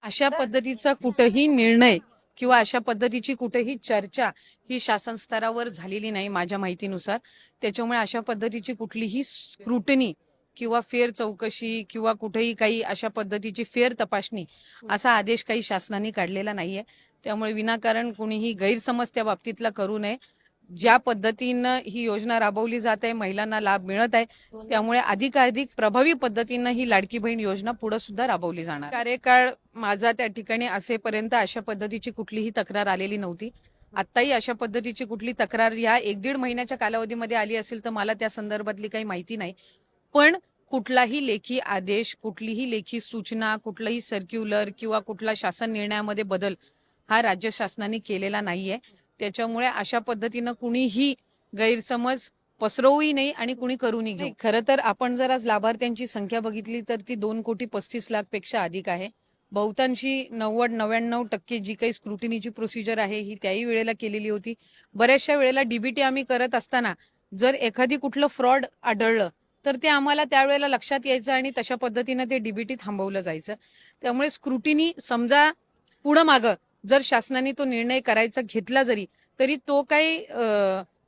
अशा पद्धतीचा कुठेही निर्णय किंवा अशा पद्धतीची कुठेही चर्चा ही शासन स्तरावर झालेली नाही माझ्या माहितीनुसार. त्याच्यामुळे अशा पद्धतीची कुठलीही स्क्रुटनी किंवा फेर चौकशी किंवा कुठेही काही अशा पद्धतीची फेर तपासणी असा आदेश काही शासनाने काढलेला नाहीये. त्यामुळे विनाकारण कुणीही गैरसमज त्या बाबतीतला करू नये. ज्या पद्धतीनं ही योजना राबवली जात आहे, महिलांना लाभ मिळत आहे, त्यामुळे अधिकाधिक प्रभावी पद्धतीनं ही लाडकी बहीण योजना पुढे सुद्धा राबवली जाणार. कार्यकाळ माझा त्या ठिकाणी असेपर्यंत अशा पद्धतीची कुठलीही तक्रार आलेली नव्हती. आत्ताही अशा पद्धतीची कुठली तक्रार या 1-1.5 महिन्याच्या कालावधीमध्ये आली असेल तर मला त्या संदर्भातली काही माहिती नाही. पण कुठलाही लेखी आदेश, कुठलीही लेखी सूचना, कुठलाही सर्क्युलर किंवा कुठला शासन निर्णयामध्ये बदल हा राज्य शासनाने केलेला नाहीये. त्याच्यामुळे अशा पद्धतीनं कुणीही गैरसमज पसरवूही नाही आणि कुणी करूनही घेऊ. खरं तर आपण जर आज लाभार्थ्यांची संख्या बघितली तर ती 2,35,00,000 पेक्षा अधिक आहे. बहुतांशी 90-99% जी काही स्क्रुटिनीची प्रोसिजर आहे ही त्याही वेळेला केलेली होती. बऱ्याचशा वेळेला डीबीटी आम्ही करत असताना जर एखादी कुठलं फ्रॉड आढळलं तर ते आम्हाला त्यावेळेला लक्षात यायचं आणि तशा पद्धतीनं ते डीबीटी थांबवलं जायचं. त्यामुळे स्क्रुटिनी समजा पुढं मागं जर शासनाने तो निर्णय करायचा घेतला तरी तो काही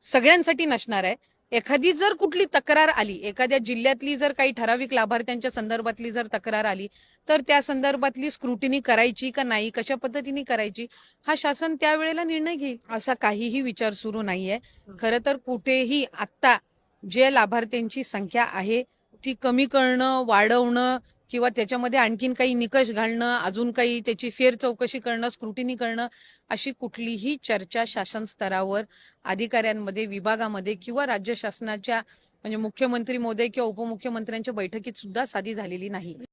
सगळ्यांसाठी नसणार आहे. एखादी जर कुठली तक्रार आली, एखाद्या जिल्ह्यातली जर काही ठराविक लाभार्थ्यांच्या संदर्भातली जर तक्रार आली तर त्या संदर्भातली स्क्रुटिनी करायची का नाही, कशा पद्धतीने करायची, हा शासन त्यावेळेला निर्णय घेईल. असा काहीही विचार सुरू नाहीये. खरं तर कुठेही आत्ता जे लाभार्थ्यांची संख्या आहे ती कमी करणं, वाढवणं किंवा त्याच्यामध्ये आणखीन काही निकष घालणं, अजून काही त्याची फेर चौकशी करणं, स्क्रुटिनी करणं, अशी कुठलीही चर्चा शासन स्तरावर अधिकाऱ्यांमध्ये, विभागामध्ये किंवा राज्य शासनाच्या म्हणजे मुख्यमंत्री महोदय किंवा उपमुख्यमंत्र्यांच्या बैठकीत सुद्धा साधी झालेली नाही.